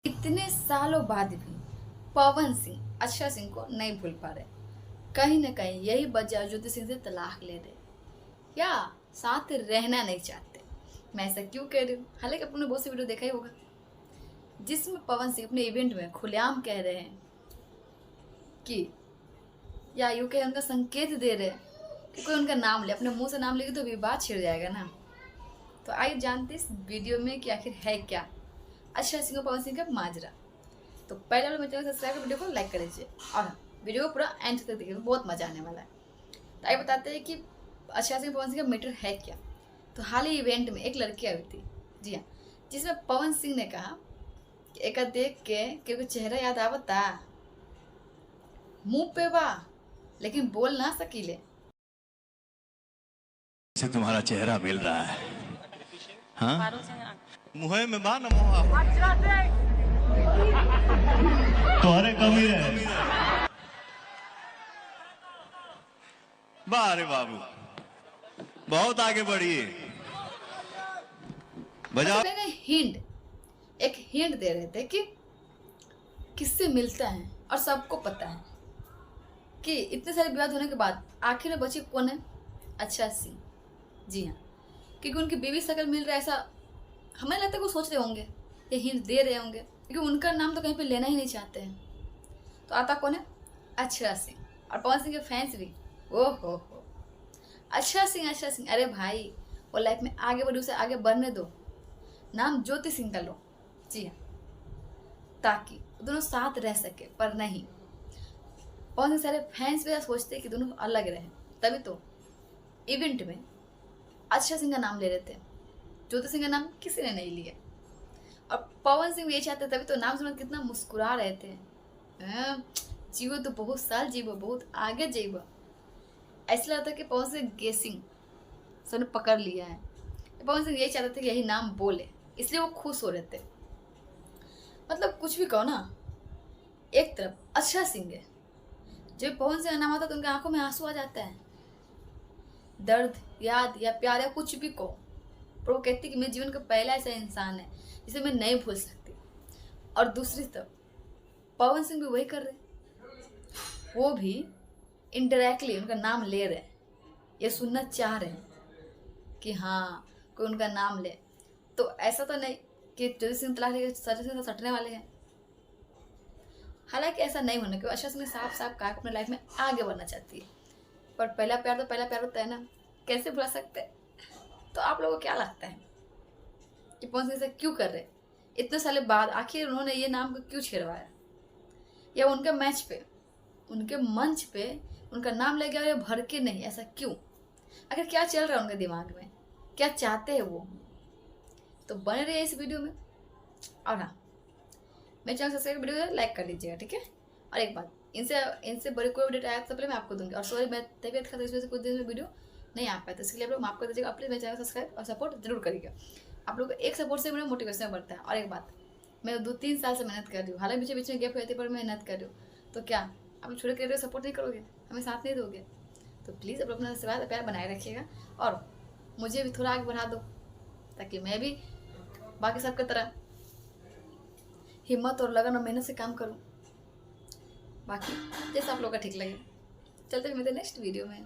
इतने सालों बाद भी पवन सिंह अच्छा सिंह को नहीं भूल पा रहे। कहीं ना कहीं यही वजह ज्योति सिंह से तलाक ले रहे या साथ रहना नहीं चाहते। मैं ऐसा क्यों कह रही हूँ? हालांकि आपने बहुत सी वीडियो देखा ही होगा जिसमें पवन सिंह अपने इवेंट में खुलेआम कह रहे हैं कि या यूं कह उनका संकेत दे रहे हैं कि कोई उनका नाम ले, अपने मुंह से नाम लेगी तो विवाद छिड़ जाएगा ना। तो आइए जानते इस वीडियो में कि आखिर है क्या अच्छा सिंह और पवन सिंह का माजरा। तो पहले वाले मेरे चैनल सब्सक्राइब कर वीडियो को लाइक कर दीजिए और वीडियो को पूरा एंड तक देखिए, बहुत मजा आने वाला है। तो आइए बताते हैं कि अच्छा सिंह पवन सिंह का मैटर है क्या। तो हाल ही इवेंट में एक लड़की आई थी, जी हाँ, जिसमें पवन सिंह ने कहा कि एक देख के क्योंकि चेहरा याद आवता मुंह पे बा लेकिन बोल ना सकीले। से तुम्हारा चेहरा मिल रहा है, हाँ? मुहे में बा न मोहा तुम्हारे कमी रहे। वाह रे बाबू, बहुत आगे बढ़िए। बजाओ। एक हिंट दे रहे थे कि किससे मिलता है और सबको पता है कि इतने सारे विवाद होने के बाद आखिर में बची कौन है? अच्छा सिंह, जी हाँ, क्योंकि उनकी बीवी शकल मिल रहा है ऐसा हमें लगता है वो सोच रहे होंगे, ये हिंट दे रहे होंगे क्योंकि उनका नाम तो कहीं पे लेना ही नहीं चाहते हैं। तो आता कौन है? अच्छा सिंह। और पवन सिंह के फैंस भी हो अच्छा सिंह, अरे भाई वो लाइफ में आगे बढ़े, उसे आगे बढ़ने दो, नाम ज्योति सिंह का लो, जी हाँ, ताकि दोनों साथ रह सके। पर नहीं, पवन सिंह सारे फैंस भी सोचते हैं कि दोनों अलग रहे, तभी तो इवेंट में अच्छा सिंह का नाम ले रहे थे, ज्योति सिंह का नाम किसी ने नहीं लिया। और पवन सिंह ये चाहते, तभी तो नाम सुनकर कितना मुस्कुरा रहे थे, जीवो तो बहुत साल जीवो, बहुत आगे जीवो। ऐसा लगता कि पवन सिंह गेसिंग सबने पकड़ लिया है। पवन सिंह ये चाहते थे कि यही नाम बोले, इसलिए वो खुश हो रहे थे। मतलब कुछ भी कहो ना, एक तरफ अच्छा सिंह है, जब पवन सिंह का नाम आता तो उनकी आंखों में आंसू आ जाता है, दर्द याद या प्यार या कुछ भी कहो, पर वो कहती कि मेरे जीवन का पहला ऐसा इंसान है जिसे मैं नहीं भूल सकती। और दूसरी तरफ पवन सिंह भी वही कर रहे, वो भी इनडायरेक्टली उनका नाम ले रहे, ये सुनना चाह रहे हैं कि हाँ कोई उनका नाम ले। तो ऐसा तो नहीं कि ज्योति सिंह तलाक लेके सच से सटने वाले हैं। हालांकि ऐसा नहीं होना, क्योंकि अच्छा सिंह साफ साफ कहा अपने लाइफ में आगे बढ़ना चाहती है, पर पहला प्यार तो पहला प्यार होता है ना, कैसे भुला सकते हैं? तो आप लोगों को क्या लगता है कि पवन सिंह से क्यों कर रहे इतने साल बाद? आखिर उन्होंने ये नाम को क्यों छेड़वाया? या उनके मैच पे, उनके मंच पे उनका नाम ले गया, भर के नहीं, ऐसा क्यों? आखिर क्या चल रहा है उनके दिमाग में, क्या चाहते हैं वो? तो बने रहिए इस वीडियो में। और हाँ, मेरे चैनल सब्सक्राइब वीडियो को लाइक कर लीजिएगा, ठीक है? और एक बात, इनसे बड़ी कोई अपडेट आया तो पहले मैं आपको दूंगी। और सॉरी, मैं तबीयत खराब, इस वजह से कुछ दिन में वीडियो नहीं आ पाया, तो इसके लिए आप लोग माफ कर दीजिएगा। प्लीज़ मेरे चैनल सब्सक्राइब और सपोर्ट जरूर करिएगा। आप लोग एक सपोर्ट से मेरा मोटिवेशन बढ़ता है। और एक बात, मैं 2-3 साल से मेहनत कर रही हूँ, हालांकि बीच में गैप हुए थे, पर मेहनत कर रही हूँ। तो क्या आप छोटे कर रहे हो, सपोर्ट नहीं करोगे, हमें साथ नहीं दोगे? तो प्लीज़ आप अपना आशीर्वाद प्यार बनाए रखिएगा और मुझे भी थोड़ा आगे बढ़ा दो, ताकि मैं भी बाकी सबकी तरह हिम्मत और लगन और मेहनत से काम करूं। बाकी जैसा आप लोग का ठीक लगे। चलते मिलते नेक्स्ट वीडियो में।